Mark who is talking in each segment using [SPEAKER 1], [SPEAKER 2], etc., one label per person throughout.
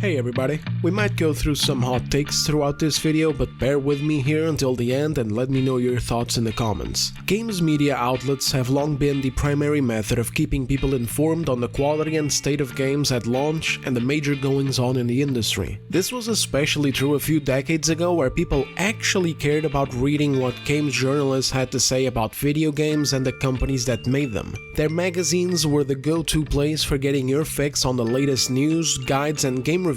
[SPEAKER 1] Hey everybody, we might go through some hot takes throughout this video, but bear with me here until the end and let me know your thoughts in the comments. Games media outlets have long been the primary method of keeping people informed on the quality and state of games at launch and the major goings-on in the industry. This was especially true a few decades ago, where people actually cared about reading what games journalists had to say about video games and the companies that made them. Their magazines were the go-to place for getting your fix on the latest news, guides and game reviews,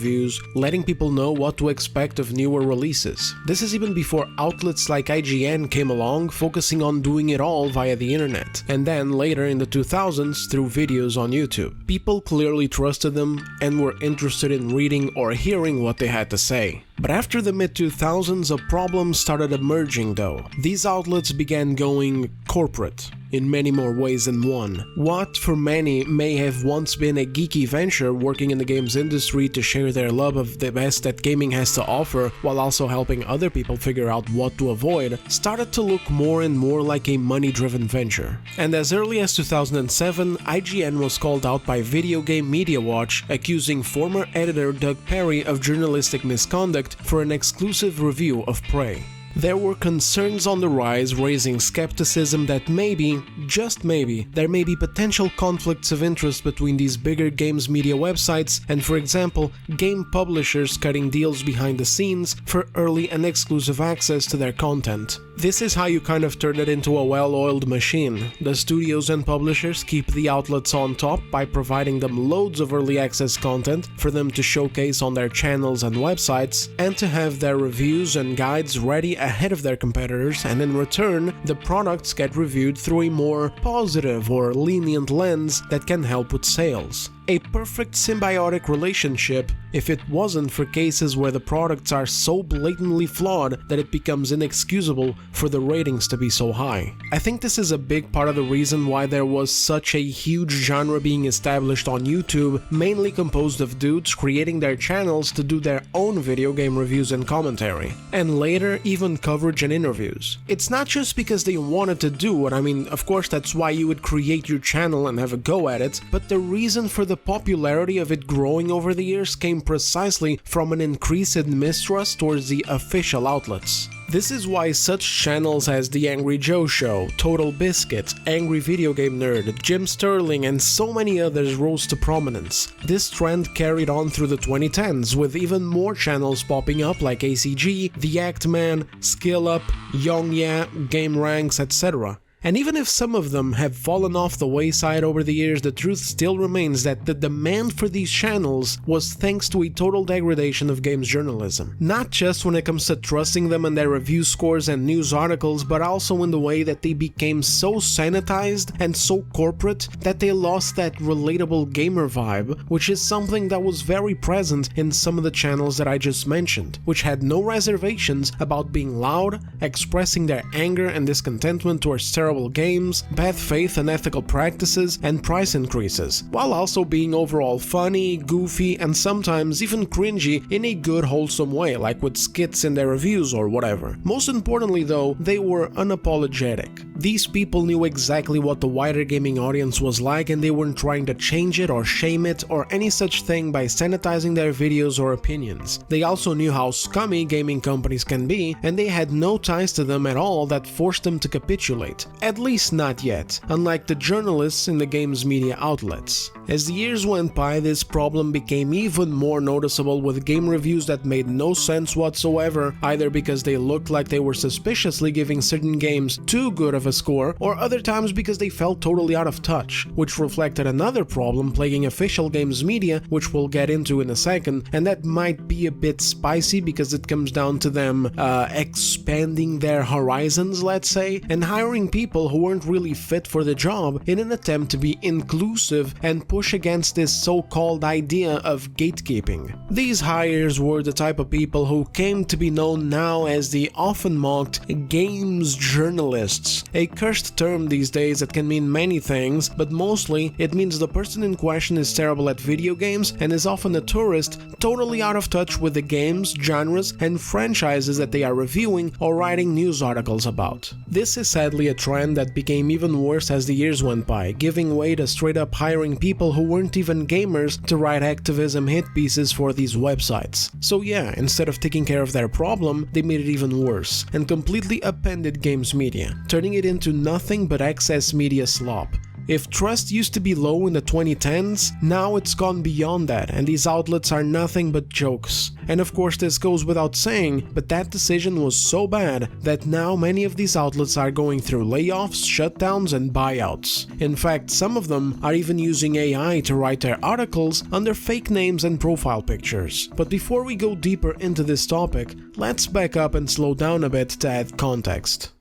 [SPEAKER 1] letting people know what to expect of newer releases. This is even before outlets like IGN came along, focusing on doing it all via the internet, and then later in the 2000s through videos on YouTube. People clearly trusted them and were interested in reading or hearing what they had to say. But after the mid-2000s, a problem started emerging though. These outlets began going corporate, in many more ways than one. What, for many, may have once been a geeky venture working in the games industry to share their love of the best that gaming has to offer, while also helping other people figure out what to avoid, started to look more and more like a money-driven venture. And as early as 2007, IGN was called out by Video Game Media Watch, accusing former editor Doug Perry of journalistic misconduct for an exclusive review of Prey. There were concerns on the rise, raising skepticism that maybe, just maybe, there may be potential conflicts of interest between these bigger games media websites and, for example, game publishers cutting deals behind the scenes for early and exclusive access to their content. This is how you kind of turn it into a well-oiled machine. The studios and publishers keep the outlets on top by providing them loads of early access content for them to showcase on their channels and websites, and to have their reviews and guides ready ahead of their competitors, and in return, the products get reviewed through a more positive or lenient lens that can help with sales. A perfect symbiotic relationship if it wasn't for cases where the products are so blatantly flawed that it becomes inexcusable for the ratings to be so high. I think this is a big part of the reason why there was such a huge genre being established on YouTube, mainly composed of dudes creating their channels to do their own video game reviews and commentary, and later even coverage and interviews. It's not just because they wanted to do it, I mean, of course that's why you would create your channel and have a go at it, but the reason for the popularity of it growing over the years came precisely from an increase in mistrust towards the official outlets. This is why such channels as The Angry Joe Show, Total Biscuit, Angry Video Game Nerd, Jim Sterling and so many others rose to prominence. This trend carried on through the 2010s, with even more channels popping up like ACG, The Act Man, Skill Up, Young Yeah, Game Ranks, etc. And even if some of them have fallen off the wayside over the years, the truth still remains that the demand for these channels was thanks to a total degradation of games journalism. Not just when it comes to trusting them and their review scores and news articles, but also in the way that they became so sanitized and so corporate that they lost that relatable gamer vibe, which is something that was very present in some of the channels that I just mentioned, which had no reservations about being loud, expressing their anger and discontentment towards terrible games, bad faith and ethical practices, and price increases, while also being overall funny, goofy, and sometimes even cringy in a good wholesome way, like with skits in their reviews or whatever. Most importantly though, they were unapologetic. These people knew exactly what the wider gaming audience was like, and they weren't trying to change it or shame it or any such thing by sanitizing their videos or opinions. They also knew how scummy gaming companies can be, and they had no ties to them at all that forced them to capitulate. At least not yet, unlike the journalists in the games media outlets. As the years went by, this problem became even more noticeable, with game reviews that made no sense whatsoever, either because they looked like they were suspiciously giving certain games too good of a score, or other times because they felt totally out of touch, which reflected another problem plaguing official games media, which we'll get into in a second, and that might be a bit spicy because it comes down to them expanding their horizons, let's say, and hiring people who weren't really fit for the job in an attempt to be inclusive and push against this so-called idea of gatekeeping. These hires were the type of people who came to be known now as the often mocked games journalists, a cursed term these days that can mean many things, but mostly it means the person in question is terrible at video games and is often a tourist, totally out of touch with the games, genres, and franchises that they are reviewing or writing news articles about. This is sadly a trend trend that became even worse as the years went by, giving way to straight up hiring people who weren't even gamers to write activism hit pieces for these websites. So yeah, instead of taking care of their problem, they made it even worse, and completely upended games media, turning it into nothing but excess media slop. If trust used to be low in the 2010s, now it's gone beyond that, and these outlets are nothing but jokes. And of course this goes without saying, but that decision was so bad that now many of these outlets are going through layoffs, shutdowns and buyouts. In fact, some of them are even using AI to write their articles under fake names and profile pictures. But before we go deeper into this topic, let's back up and slow down a bit to add context.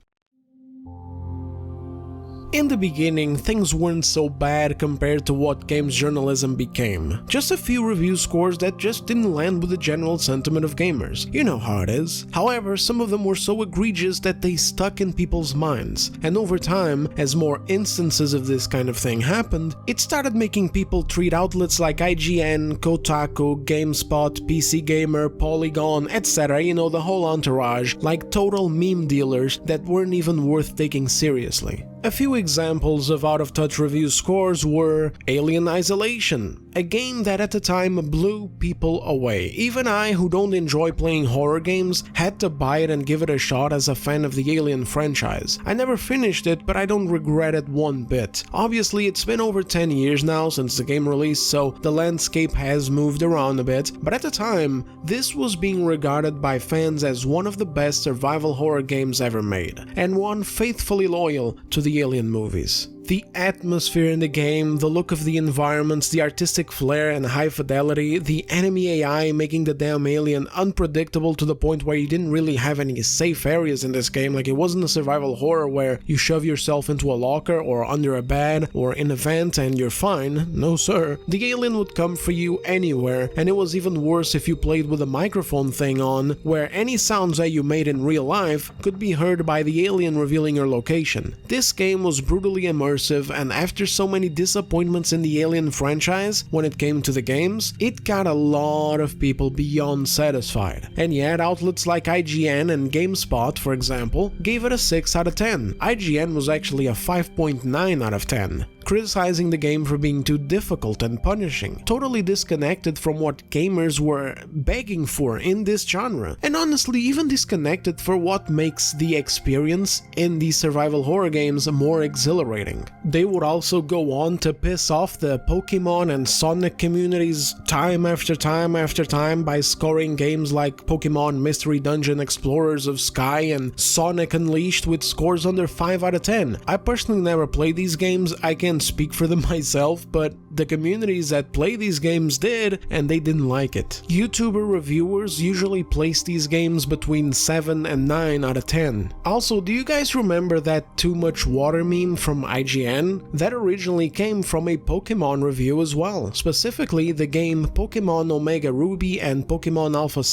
[SPEAKER 1] In the beginning, things weren't so bad compared to what games journalism became. Just a few review scores that just didn't land with the general sentiment of gamers. You know how it is. However, some of them were so egregious that they stuck in people's minds. And over time, as more instances of this kind of thing happened, it started making people treat outlets like IGN, Kotaku, GameSpot, PC Gamer, Polygon, etc., you know, the whole entourage, like total meme dealers that weren't even worth taking seriously. A few examples of out-of-touch review scores were Alien Isolation, a game that at the time blew people away. Even I, who don't enjoy playing horror games, had to buy it and give it a shot as a fan of the Alien franchise. I never finished it, but I don't regret it one bit. Obviously, it's been over 10 years now since the game released, so the landscape has moved around a bit, but at the time, this was being regarded by fans as one of the best survival horror games ever made, and one faithfully loyal to the Alien movies. The atmosphere in the game, the look of the environments, the artistic flair and high fidelity, the enemy AI making the damn alien unpredictable to the point where you didn't really have any safe areas in this game. Like, it wasn't a survival horror where you shove yourself into a locker or under a bed or in a vent and you're fine. No sir. The alien would come for you anywhere, and it was even worse if you played with a microphone thing on, where any sounds that you made in real life could be heard by the alien revealing your location. This game was brutally immersive, and after so many disappointments in the Alien franchise when it came to the games, it got a lot of people beyond satisfied. And yet outlets like IGN and GameSpot, for example, gave it a 6 out of 10. IGN was actually a 5.9 out of 10. Criticizing the game for being too difficult and punishing, totally disconnected from what gamers were begging for in this genre, and honestly even disconnected for what makes the experience in these survival horror games more exhilarating. They would also go on to piss off the Pokemon and Sonic communities time after time after time by scoring games like Pokemon Mystery Dungeon Explorers of Sky and Sonic Unleashed with scores under 5 out of 10. I personally never played these games, I can't speak for them myself, but the communities that play these games did, and they didn't like it. YouTuber reviewers usually place these games between 7 and 9 out of 10. Also, do you guys remember that too much water meme from IGN? That originally came from a Pokemon review as well, specifically the game Pokemon Omega Ruby and Pokemon Alpha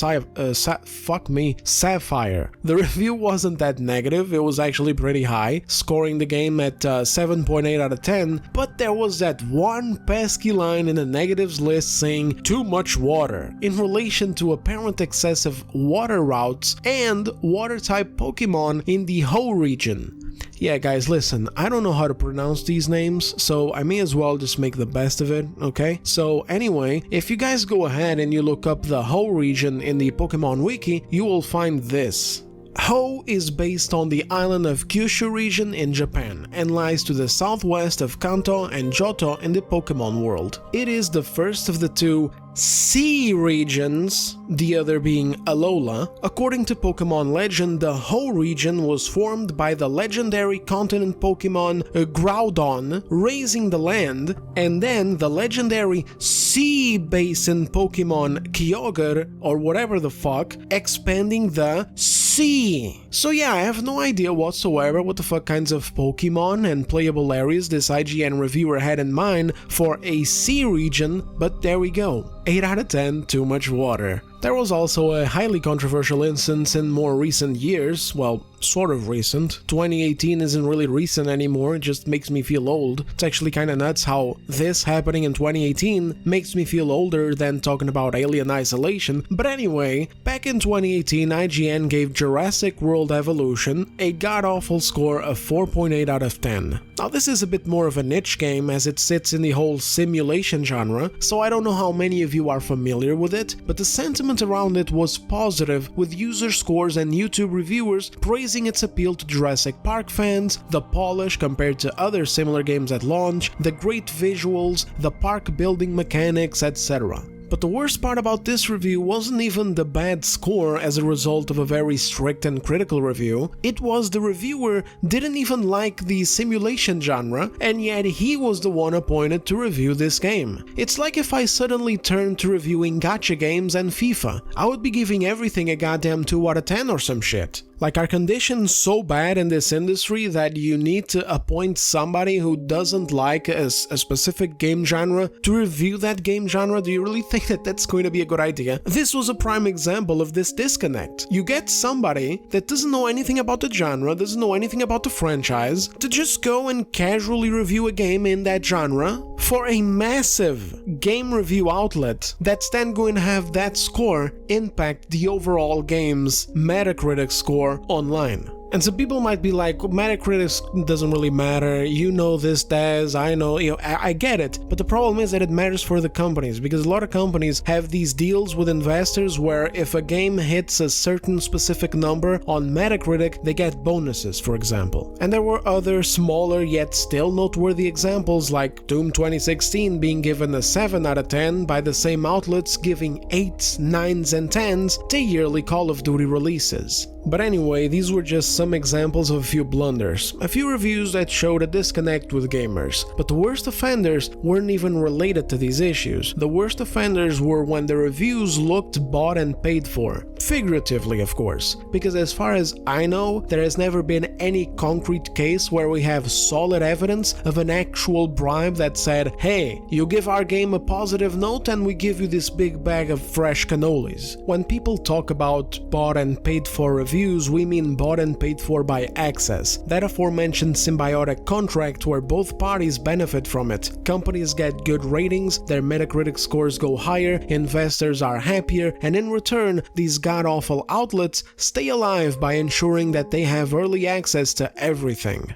[SPEAKER 1] Sapphire. The review wasn't that negative, it was actually pretty high, scoring the game at 7.8 out of 10, but there was that one pesky line in the negatives list saying too much water in relation to apparent excessive water routes and water type Pokemon in the Ho region. Yeah guys, listen, I don't know how to pronounce these names, so I may as well just make the best of it, okay? So anyway, if you guys go ahead and you look up the Ho region in the Pokemon wiki, you will find this. Ho is based on the island of Kyushu region in Japan and lies to the southwest of Kanto and Johto in the Pokemon world. It is the first of the two sea regions, the other being Alola. According to Pokemon legend, the Ho region was formed by the legendary continent Pokemon Groudon raising the land, and then the legendary sea basin Pokemon Kyogre, or whatever the fuck, expanding the sea. So yeah, I have no idea whatsoever what the fuck kinds of Pokemon and playable areas this IGN reviewer had in mind for a sea region, but there we go. 8 out of 10, too much water. There was also a highly controversial instance in more recent years, well, sort of recent. 2018 isn't really recent anymore, it just makes me feel old. It's actually kinda nuts how this happening in 2018 makes me feel older than talking about Alien Isolation. But anyway, back in 2018, IGN gave Jurassic World Evolution a god-awful score of 4.8 out of 10. Now this is a bit more of a niche game as it sits in the whole simulation genre, so I don't know how many of you are familiar with it, but the sentiment around it was positive, with user scores and YouTube reviewers praising its appeal to Jurassic Park fans, the polish compared to other similar games at launch, the great visuals, the park building mechanics, etc. But the worst part about this review wasn't even the bad score as a result of a very strict and critical review, it was the reviewer didn't even like the simulation genre, and yet he was the one appointed to review this game. It's like if I suddenly turned to reviewing gacha games and FIFA, I would be giving everything a goddamn 2 out of 10 or some shit. Like, are conditions so bad in this industry that you need to appoint somebody who doesn't like a specific game genre to review that game genre? Do you really think that that's going to be a good idea? This was a prime example of this disconnect. You get somebody that doesn't know anything about the genre, doesn't know anything about the franchise, to just go and casually review a game in that genre for a massive game review outlet that's then going to have that score impact the overall game's Metacritic score online. And some people might be like, Metacritic doesn't really matter, you know this, Daz, I know, I get it. But the problem is that it matters for the companies, because a lot of companies have these deals with investors where if a game hits a certain specific number on Metacritic, they get bonuses, for example. And there were other smaller yet still noteworthy examples, like Doom 2016 being given a 7 out of 10 by the same outlets giving 8s, 9s and 10s to yearly Call of Duty releases. But anyway, these were just some examples of a few blunders, a few reviews that showed a disconnect with gamers. But the worst offenders weren't even related to these issues. The worst offenders were when the reviews looked bought and paid for. Figuratively, of course, because as far as I know, there has never been any concrete case where we have solid evidence of an actual bribe that said, hey, you give our game a positive note and we give you this big bag of fresh cannolis. When people talk about bought and paid for reviews, we mean bought and paid for by access, that aforementioned symbiotic contract where both parties benefit from it. Companies get good ratings, their Metacritic scores go higher, investors are happier, and in return, these god-awful outlets stay alive by ensuring that they have early access to everything.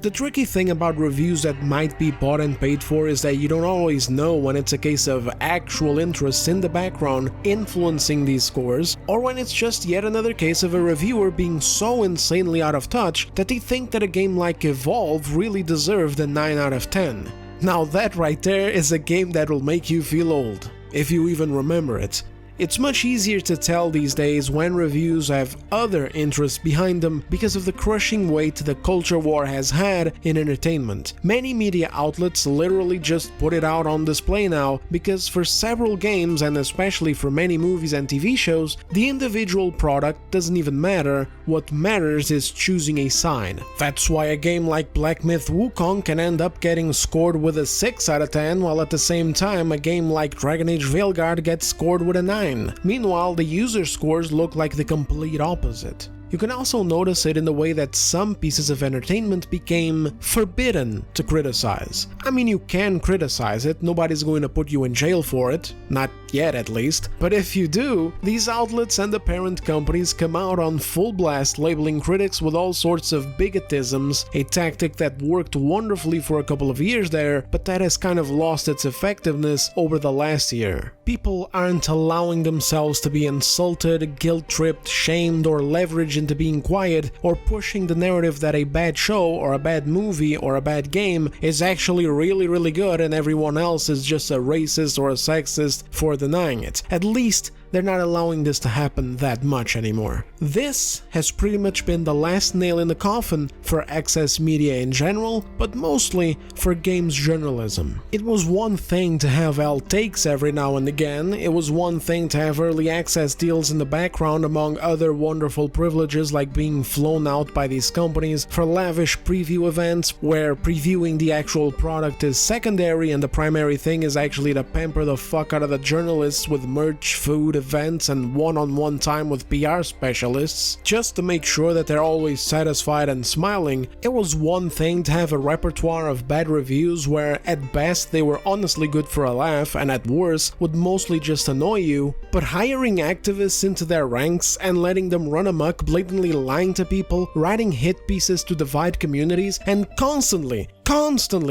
[SPEAKER 1] The tricky thing about reviews that might be bought and paid for is that you don't always know when it's a case of actual interests in the background influencing these scores, or when it's just yet another case of a reviewer being so insanely out of touch that they think that a game like Evolve really deserved a 9 out of 10. Now that right there is a game that will make you feel old, if you even remember it. It's much easier to tell these days when reviews have other interests behind them because of the crushing weight the culture war has had in entertainment. Many media outlets literally just put it out on display now because for several games, and especially for many movies and TV shows, the individual product doesn't even matter. What matters is choosing a side. That's why a game like Black Myth Wukong can end up getting scored with a 6 out of 10, while at the same time a game like Dragon Age Veilguard gets scored with a 9. Meanwhile, the user scores look like the complete opposite. You can also notice it in the way that some pieces of entertainment became forbidden to criticize. I mean, you can criticize it, nobody's going to put you in jail for it, not yet at least, but if you do, these outlets and the parent companies come out on full blast labeling critics with all sorts of bigotisms, a tactic that worked wonderfully for a couple of years there, but that has kind of lost its effectiveness over the last year. People aren't allowing themselves to be insulted, guilt-tripped, shamed, or leveraged into being quiet, or pushing the narrative that a bad show or a bad movie or a bad game is actually really good and everyone else is just a racist or a sexist for denying it. At least they're not allowing this to happen that much anymore. This has pretty much been the last nail in the coffin for excess media in general, but mostly for games journalism. It was one thing to have outtakes every now and again, it was one thing to have early access deals in the background among other wonderful privileges like being flown out by these companies for lavish preview events where previewing the actual product is secondary and the primary thing is actually to pamper the fuck out of the journalists with merch, food, events and one-on-one time with PR specialists, just to make sure that they're always satisfied and smiling, it was one thing to have a repertoire of bad reviews where at best they were honestly good for a laugh and at worst would mostly just annoy you, but hiring activists into their ranks and letting them run amok, blatantly lying to people, writing hit pieces to divide communities, and constantly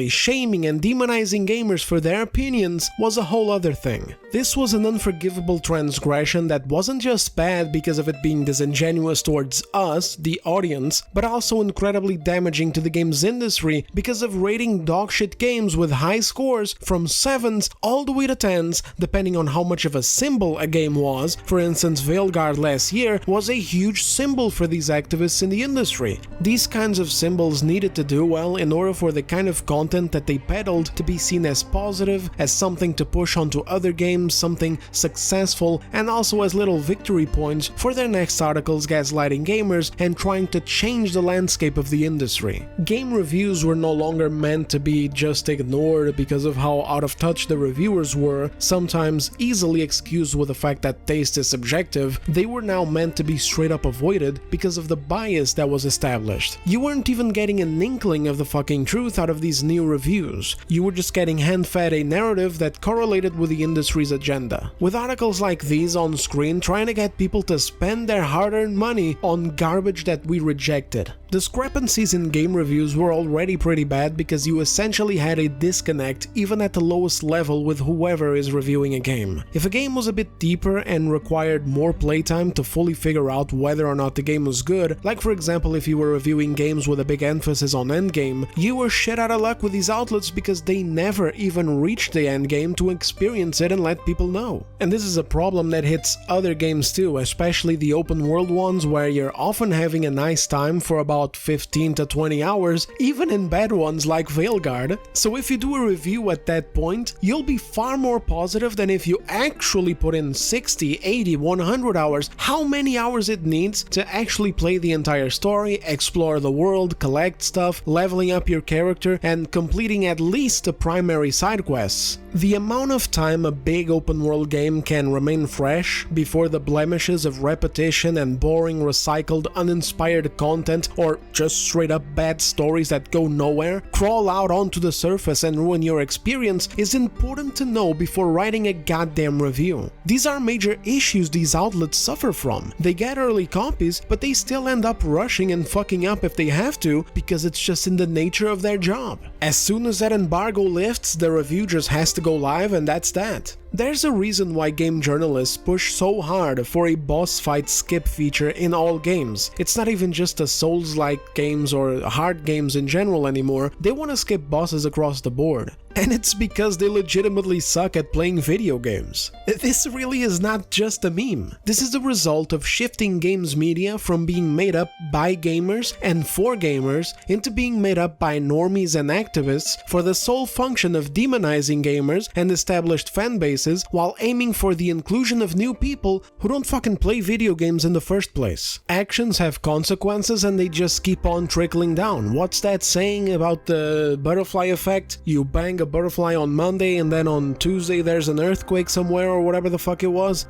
[SPEAKER 1] shaming and demonizing gamers for their opinions was a whole other thing. This was an unforgivable transgression that wasn't just bad because of it being disingenuous towards us, the audience, but also incredibly damaging to the games industry because of rating dogshit games with high scores from 7s all the way to 10s, depending on how much of a symbol a game was. For instance, Veilguard last year was a huge symbol for these activists in the industry. These kinds of symbols needed to do well in order for the kind of content that they peddled to be seen as positive, as something to push onto other games, something successful, and also as little victory points for their next articles gaslighting gamers and trying to change the landscape of the industry. Game reviews were no longer meant to be just ignored because of how out of touch the reviewers were, sometimes easily excused with the fact that taste is subjective. They were now meant to be straight up avoided because of the bias that was established. You weren't even getting an inkling of the fucking truth out of these new reviews. You were just getting hand-fed a narrative that correlated with the industry's agenda. With articles like these on screen trying to get people to spend their hard-earned money on garbage that we rejected. Discrepancies in game reviews were already pretty bad because you essentially had a disconnect even at the lowest level with whoever is reviewing a game. If a game was a bit deeper and required more playtime to fully figure out whether or not the game was good, like for example if you were reviewing games with a big emphasis on endgame, you were shit out of luck with these outlets because they never even reached the endgame to experience it and let people know. And this is a problem that hits other games too, especially the open world ones where you're often having a nice time for about 15 to 20 hours, even in bad ones like Veilguard. So if you do a review at that point, you'll be far more positive than if you actually put in 60, 80, 100 hours, how many hours it needs to actually play the entire story, explore the world, collect stuff, leveling up your character, and completing at least the primary side quests. The amount of time a big open world game can remain fresh before the blemishes of repetition and boring, recycled, uninspired content or just straight up bad stories that go nowhere crawl out onto the surface and ruin your experience is important to know before writing a goddamn review. These are major issues these outlets suffer from. They get early copies, but they still end up rushing and fucking up if they have to because it's just in the nature of their job. As soon as that embargo lifts, the review just has to go live and that's that. There's a reason why game journalists push so hard for a boss fight skip feature in all games. It's not even just the Souls-like games or hard games in general anymore, they want to skip bosses across the board. And it's because they legitimately suck at playing video games. This really is not just a meme. This is the result of shifting games media from being made up by gamers and for gamers into being made up by normies and activists for the sole function of demonizing gamers and established fan bases while aiming for the inclusion of new people who don't fucking play video games in the first place. Actions have consequences and they just keep on trickling down. What's that saying about the butterfly effect? You bang a butterfly on Monday and then on Tuesday there's an earthquake somewhere or whatever the fuck it was.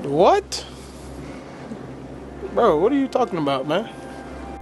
[SPEAKER 2] What? Bro, what are you talking about, man?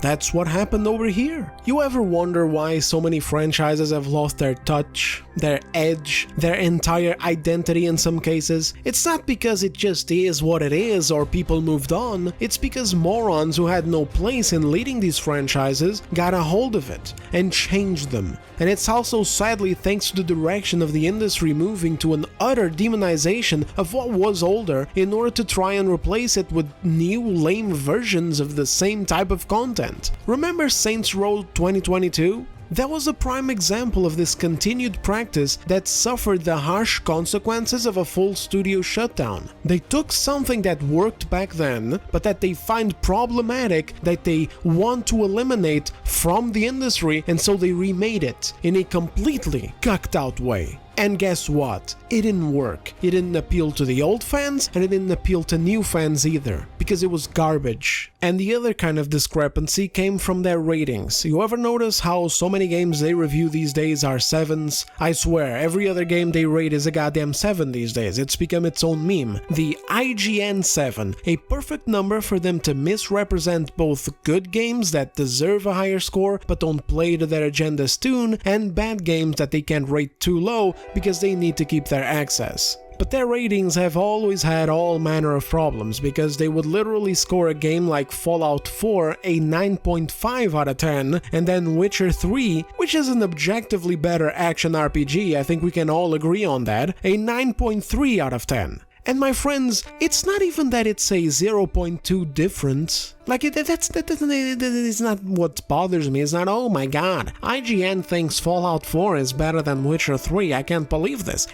[SPEAKER 1] That's what happened over here. You ever wonder why so many franchises have lost their touch, their edge, their entire identity in some cases? It's not because it just is what it is or people moved on, it's because morons who had no place in leading these franchises got a hold of it and changed them. And it's also sadly thanks to the direction of the industry moving to an utter demonization of what was older in order to try and replace it with new lame versions of the same type of content. Remember Saints Row 2022? That was a prime example of this continued practice that suffered the harsh consequences of a full studio shutdown. They took something that worked back then, but that they find problematic, that they want to eliminate from the industry, and so they remade it in a completely cucked out way. And guess what? It didn't work. It didn't appeal to the old fans, and it didn't appeal to new fans either, because it was garbage. And the other kind of discrepancy came from their ratings. You ever notice how so many games they review these days are 7s? I swear, every other game they rate is a goddamn 7 these days. It's become its own meme. The IGN 7, a perfect number for them to misrepresent both good games that deserve a higher score but don't play to their agenda's tune, and bad games that they can't rate too low because they need to keep their access. But their ratings have always had all manner of problems, because they would literally score a game like Fallout 4 a 9.5 out of 10, and then Witcher 3, which is an objectively better action RPG, I think we can all agree on that, a 9.3 out of 10. And my friends, it's not even that it's a 0.2 difference. Like, that is not what bothers me. It's not, oh my god, IGN thinks Fallout 4 is better than Witcher 3, I can't believe this.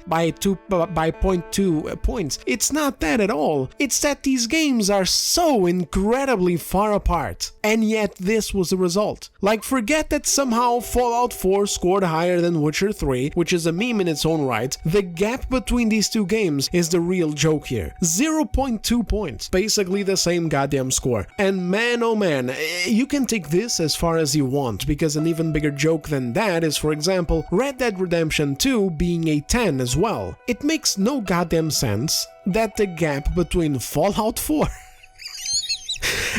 [SPEAKER 1] By 0.2 points. It's not that at all. It's that these games are so incredibly far apart. And yet this was the result. Like, forget that somehow Fallout 4 scored higher than Witcher 3, which is a meme in its own right. The gap between these two games is the real joke here. 0.2 points. Basically the same goddamn score. And man, oh man, you can take this as far as you want, because an even bigger joke than that is, for example, Red Dead Redemption 2 being a 10 as well. It makes no goddamn sense that the gap between Fallout 4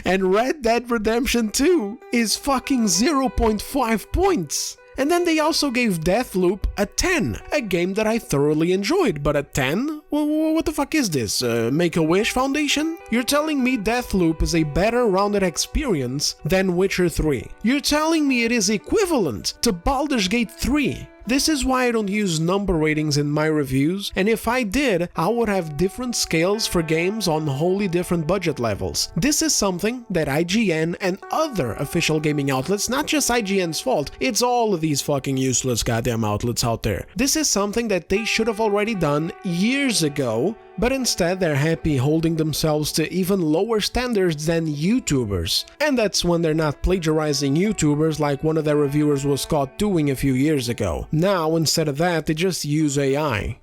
[SPEAKER 1] and Red Dead Redemption 2 is fucking 0.5 points. And then they also gave Deathloop a 10, a game that I thoroughly enjoyed, but a 10? What the fuck is this, Make-A-Wish Foundation? You're telling me Deathloop is a better rounded experience than Witcher 3. You're telling me it is equivalent to Baldur's Gate 3. This is why I don't use number ratings in my reviews, and if I did, I would have different scales for games on wholly different budget levels. This is something that IGN and other official gaming outlets, not just IGN's fault, it's all of these fucking useless goddamn outlets out there. This is something that they should have already done years ago, but instead they're happy holding themselves to even lower standards than YouTubers. And that's when they're not plagiarizing YouTubers like one of their reviewers was caught doing a few years ago. Now, instead of that, they just use AI.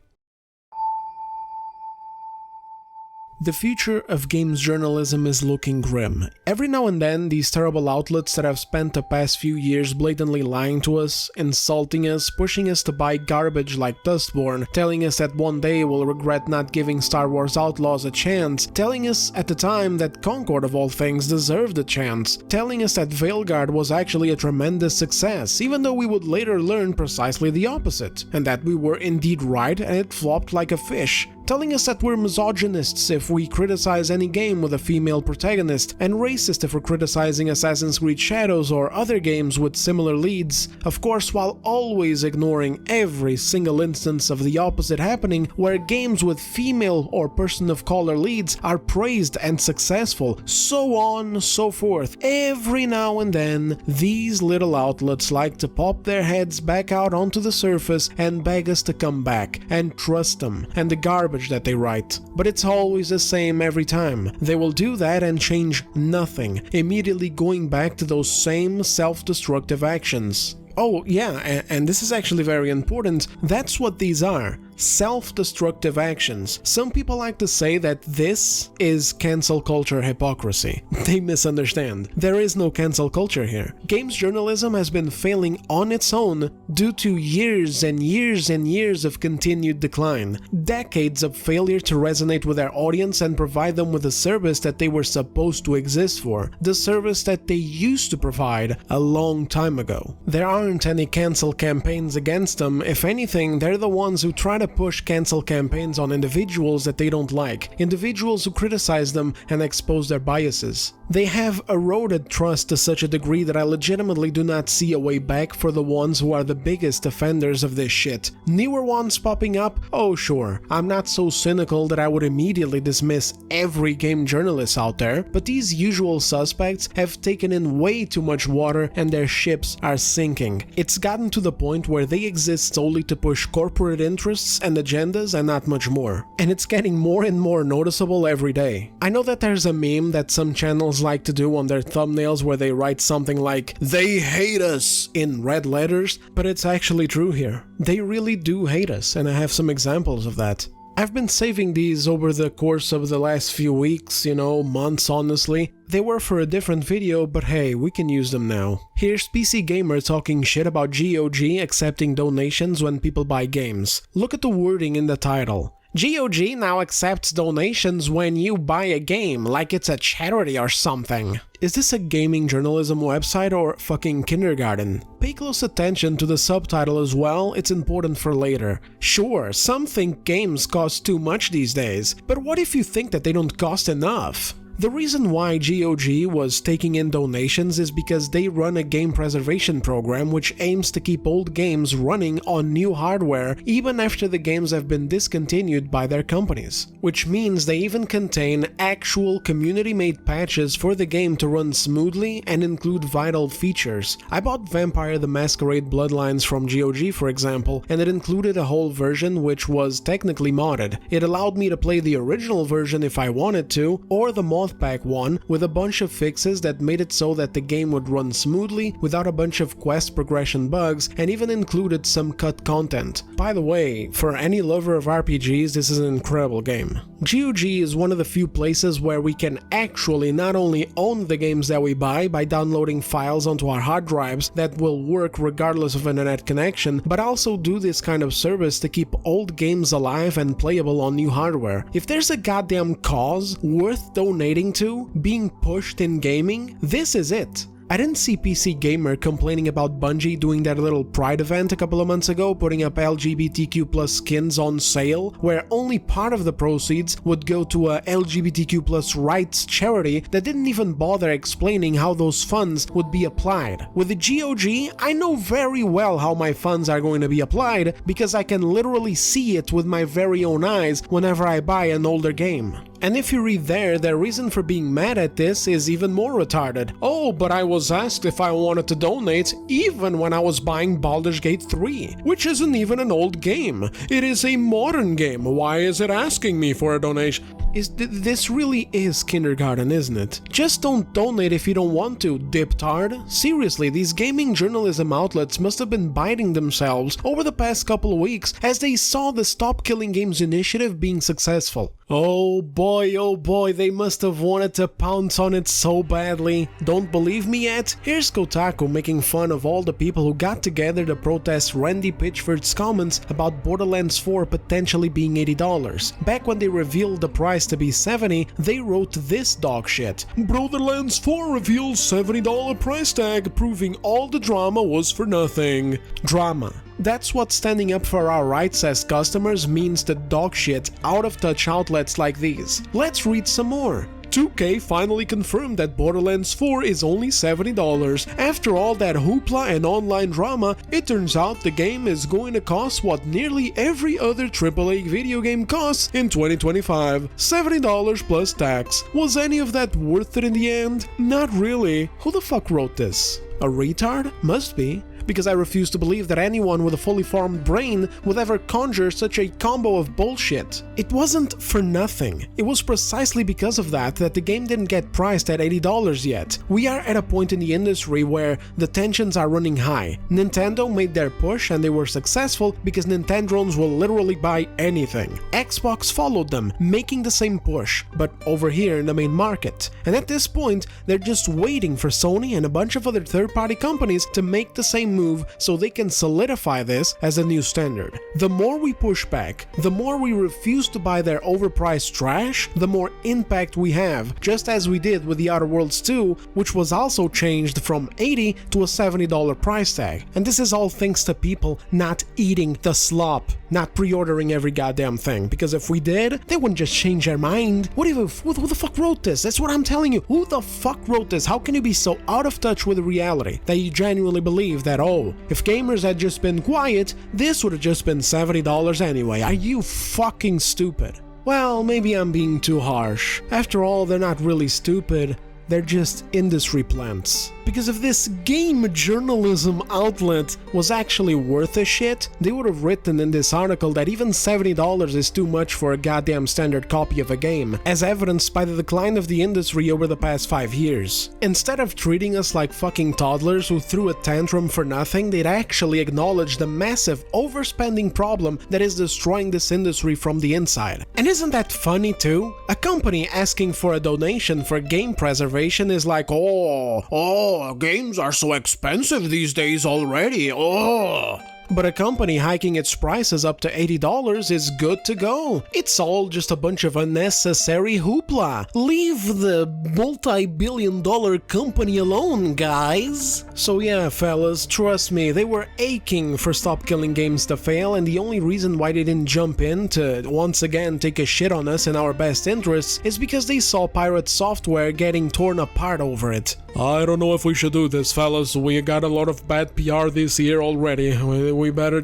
[SPEAKER 1] The future of games journalism is looking grim. Every now and then, these terrible outlets that have spent the past few years blatantly lying to us, insulting us, pushing us to buy garbage like Dustborn, telling us that one day we'll regret not giving Star Wars Outlaws a chance, telling us at the time that Concord of all things deserved a chance, telling us that Veilguard was actually a tremendous success, even though we would later learn precisely the opposite, and that we were indeed right and it flopped like a fish. Telling us that we're misogynists if we criticize any game with a female protagonist, and racist if we're criticizing Assassin's Creed Shadows or other games with similar leads, of course while always ignoring every single instance of the opposite happening, where games with female or person of color leads are praised and successful, so on, so forth. Every now and then, these little outlets like to pop their heads back out onto the surface and beg us to come back, and trust them, and the garbage that they write. But it's always the same every time. They will do that and change nothing, immediately going back to those same self-destructive actions. Oh yeah, and this is actually very important, that's what these are. Self-destructive actions. Some people like to say that this is cancel culture hypocrisy. They misunderstand. There is no cancel culture here. Games journalism has been failing on its own due to years and years and years of continued decline. Decades of failure to resonate with their audience and provide them with the service that they were supposed to exist for. The service that they used to provide a long time ago. There aren't any cancel campaigns against them. If anything, they're the ones who try to push cancel campaigns on individuals that they don't like, individuals who criticize them and expose their biases. They have eroded trust to such a degree that I legitimately do not see a way back for the ones who are the biggest offenders of this shit. Newer ones popping up? Oh sure, I'm not so cynical that I would immediately dismiss every game journalist out there, but these usual suspects have taken in way too much water and their ships are sinking. It's gotten to the point where they exist solely to push corporate interests and agendas and not much more. And it's getting more and more noticeable every day. I know that there's a meme that some channels like to do on their thumbnails where they write something like, "They hate us," in red letters, but it's actually true here. They really do hate us, and I have some examples of that. I've been saving these over the course of the last few weeks, months honestly. They were for a different video, but hey, we can use them now. Here's PC Gamer talking shit about GOG accepting donations when people buy games. Look at the wording in the title. GOG now accepts donations when you buy a game, like it's a charity or something. Is this a gaming journalism website or fucking kindergarten? Pay close attention to the subtitle as well, it's important for later. Sure, some think games cost too much these days, but what if you think that they don't cost enough? The reason why GOG was taking in donations is because they run a game preservation program which aims to keep old games running on new hardware even after the games have been discontinued by their companies. Which means they even contain actual community-made patches for the game to run smoothly and include vital features. I bought Vampire the Masquerade Bloodlines from GOG for example, and it included a whole version which was technically modded. It allowed me to play the original version if I wanted to, or the mod pack one with a bunch of fixes that made it so that the game would run smoothly without a bunch of quest progression bugs, and even included some cut content. By the way, for any lover of RPGs, this is an incredible game. GOG is one of the few places where we can actually not only own the games that we buy by downloading files onto our hard drives that will work regardless of internet connection, but also do this kind of service to keep old games alive and playable on new hardware. If there's a goddamn cause worth donating to, being pushed in gaming, this is it. I didn't see PC Gamer complaining about Bungie doing that little Pride event a couple of months ago, putting up LGBTQ+ skins on sale, where only part of the proceeds would go to a LGBTQ+ rights charity that didn't even bother explaining how those funds would be applied. With the GOG, I know very well how my funds are going to be applied because I can literally see it with my very own eyes whenever I buy an older game. And if you read there, their reason for being mad at this is even more retarded. Oh, but I was asked if I wanted to donate even when I was buying Baldur's Gate 3, which isn't even an old game. It is a modern game. Why is it asking me for a donation? This really is kindergarten, isn't it? Just don't donate if you don't want to, diptard. Seriously, these gaming journalism outlets must have been biting themselves over the past couple of weeks as they saw the Stop Killing Games initiative being successful. Oh boy, they must have wanted to pounce on it so badly. Don't believe me yet? Here's Kotaku making fun of all the people who got together to protest Randy Pitchford's comments about Borderlands 4 potentially being $80. Back when they revealed the price to be $70, they wrote this dog shit. Borderlands 4 reveals $70 price tag, proving all the drama was for nothing. Drama. That's what standing up for our rights as customers means to dog shit out of touch outlets like these. Let's read some more. 2K finally confirmed that Borderlands 4 is only $70. After all that hoopla and online drama, it turns out the game is going to cost what nearly every other AAA video game costs in 2025, $70 plus tax. Was any of that worth it in the end? Not really. Who the fuck wrote this? A retard? Must be. Because I refuse to believe that anyone with a fully formed brain would ever conjure such a combo of bullshit. It wasn't for nothing. It was precisely because of that the game didn't get priced at $80 yet. We are at a point in the industry where the tensions are running high. Nintendo made their push and they were successful because Nintendrons will literally buy anything. Xbox followed them, making the same push, but over here in the main market. And at this point, they're just waiting for Sony and a bunch of other third-party companies to make the same move so they can solidify this as a new standard. The more we push back, the more we refuse to buy their overpriced trash, the more impact we have, just as we did with the Outer Worlds 2, which was also changed from $80 to a $70 price tag. And this is all thanks to people not eating the slop, not pre-ordering every goddamn thing, because if we did, they wouldn't just change their mind. Who the fuck wrote this? That's what I'm telling you. Who the fuck wrote this? How can you be so out of touch with reality that you genuinely believe that, oh, if gamers had just been quiet, this would have just been $70 anyway? Are you fucking stupid? Well, maybe I'm being too harsh. After all, they're not really stupid, they're just industry plants. Because if this game journalism outlet was actually worth a shit, they would have written in this article that even $70 is too much for a goddamn standard copy of a game, as evidenced by the decline of the industry over the past 5 years. Instead of treating us like fucking toddlers who threw a tantrum for nothing, they'd actually acknowledge the massive overspending problem that is destroying this industry from the inside. And isn't that funny too? A company asking for a donation for game preservation is like, oh, games are so expensive these days already, oh. But a company hiking its prices up to $80 is good to go. It's all just a bunch of unnecessary hoopla. Leave the multi-billion-dollar company alone, guys. So yeah, fellas, trust me, they were aching for Stop Killing Games to fail, and the only reason why they didn't jump in to once again take a shit on us in our best interests is because they saw pirate software getting torn apart over it. I don't know if we should do this, fellas. We got a lot of bad PR this year already. We better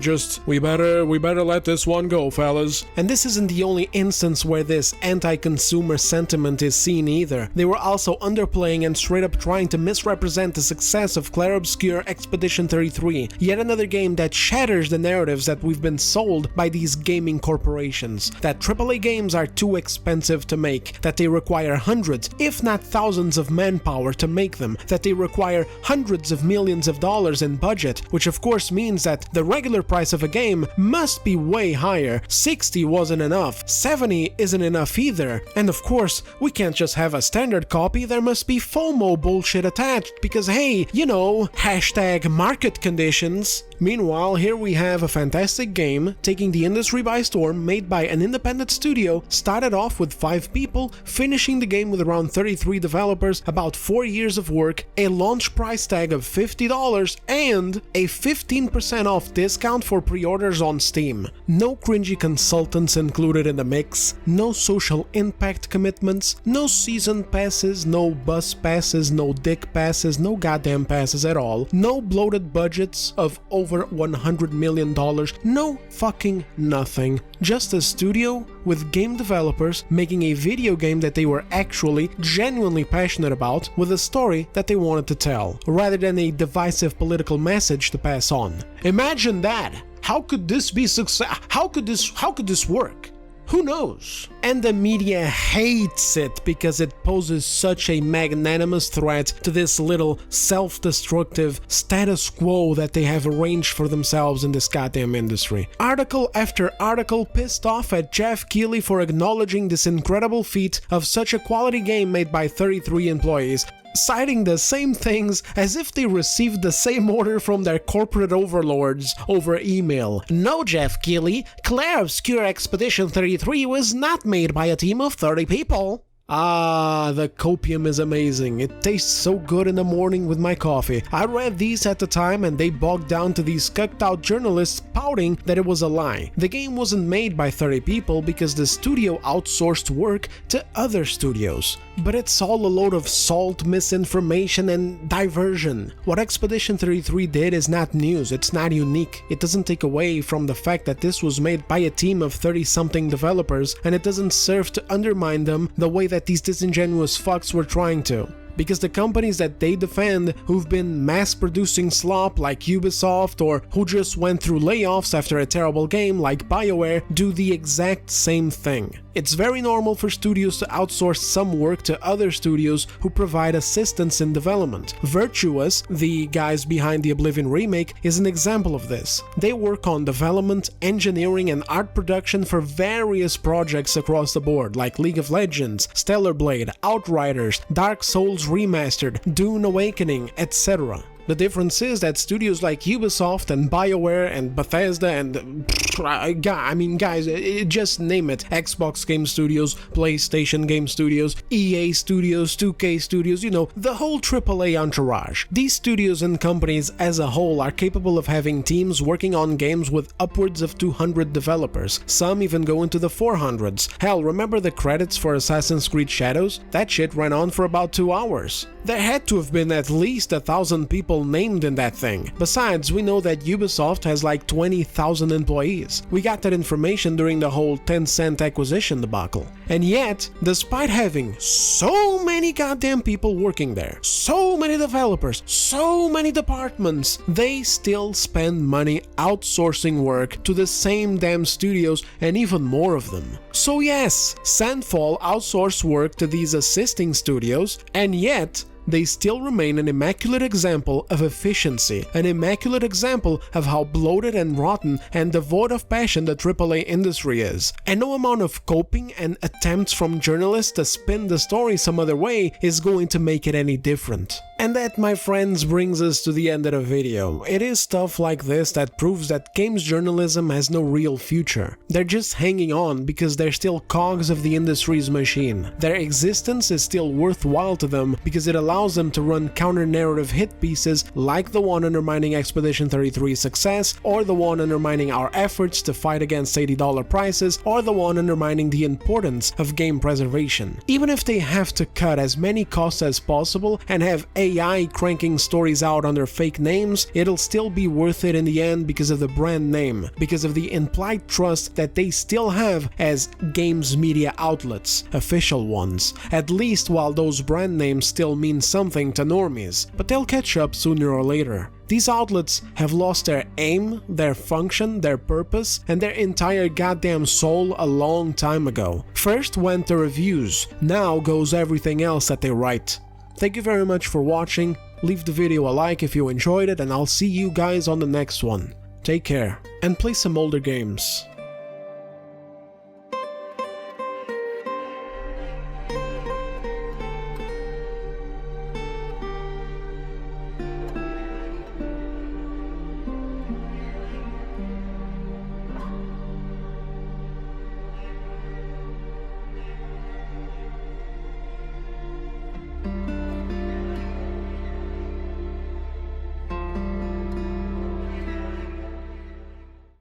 [SPEAKER 1] let this one go, fellas. And this isn't the only instance where this anti-consumer sentiment is seen either. They were also underplaying and straight up trying to misrepresent the success of Clair Obscur Expedition 33, yet another game that shatters the narratives that we've been sold by these gaming corporations. That AAA games are too expensive to make, that they require hundreds, if not thousands of manpower to make them, that they require hundreds of millions of dollars in budget, which of course means that the regular price of a game must be way higher. 60 wasn't enough, 70 isn't enough either, and of course we can't just have a standard copy, there must be FOMO bullshit attached because hey, you know, hashtag market conditions. Meanwhile, here we have a fantastic game taking the industry by storm, made by an independent studio, started off with 5 people, finishing the game with around 33 developers, about 4 years of work, a launch price tag of $50, and a 15% off discount for pre-orders on Steam. No cringy consultants included in the mix, no social impact commitments, no season passes, no bus passes, no dick passes, no goddamn passes at all, no bloated budgets of over $100 million, no fucking nothing. Just a studio with game developers making a video game that they were actually genuinely passionate about, with a story that they wanted to tell, rather than a divisive political message to pass on. Imagine that! How could this be success? How could this work? Who knows? And the media hates it because it poses such a magnanimous threat to this little self-destructive status quo that they have arranged for themselves in this goddamn industry. Article after article pissed off at Jeff Keighley for acknowledging this incredible feat of such a quality game made by 33 employees, citing the same things as if they received the same order from their corporate overlords over email. No, Jeff Keighley, Clair Obscur Expedition 33 was not made by a team of 30 people. Ah, the copium is amazing. It tastes so good in the morning with my coffee. I read these at the time and they bogged down to these cucked out journalists pouting that it was a lie. The game wasn't made by 30 people because the studio outsourced work to other studios. But it's all a load of salt, misinformation, and diversion. What Expedition 33 did is not news, it's not unique. It doesn't take away from the fact that this was made by a team of 30-something developers, and it doesn't serve to undermine them the way that these disingenuous fucks were trying to. Because the companies that they defend, who've been mass-producing slop like Ubisoft, or who just went through layoffs after a terrible game like BioWare, do the exact same thing. It's very normal for studios to outsource some work to other studios who provide assistance in development. Virtuous, the guys behind the Oblivion remake, is an example of this. They work on development, engineering, and art production for various projects across the board, like League of Legends, Stellar Blade, Outriders, Dark Souls Remastered, Dune Awakening, etc. The difference is that studios like Ubisoft and BioWare and Bethesda and guys, just name it. Xbox Game Studios, PlayStation Game Studios, EA Studios, 2K Studios, you know, the whole AAA entourage. These studios and companies as a whole are capable of having teams working on games with upwards of 200 developers. Some even go into the 400s. Hell, remember the credits for Assassin's Creed Shadows? That shit ran on for about 2 hours. There had to have been at least 1,000 people people named in that thing. Besides, we know that Ubisoft has like 20,000 employees. We got that information during the whole Tencent acquisition debacle. And yet, despite having so many goddamn people working there, so many developers, so many departments, they still spend money outsourcing work to the same damn studios and even more of them. So yes, Sandfall outsourced work to these assisting studios, and yet they still remain an immaculate example of efficiency, an immaculate example of how bloated and rotten and devoid of passion the AAA industry is. And no amount of coping and attempts from journalists to spin the story some other way is going to make it any different. And that, my friends, brings us to the end of the video. It is stuff like this that proves that games journalism has no real future. They're just hanging on because they're still cogs of the industry's machine. Their existence is still worthwhile to them because it allows them to run counter-narrative hit pieces like the one undermining Expedition 33's success, or the one undermining our efforts to fight against $80 prices, or the one undermining the importance of game preservation. Even if they have to cut as many costs as possible and have AI cranking stories out under fake names, it'll still be worth it in the end because of the brand name, because of the implied trust that they still have as games media outlets, official ones, at least while those brand names still mean something to normies, but they'll catch up sooner or later. These outlets have lost their aim, their function, their purpose, and their entire goddamn soul a long time ago. First went the reviews, now goes everything else that they write. Thank you very much for watching, leave the video a like if you enjoyed it, and I'll see you guys on the next one. Take care, and play some older games.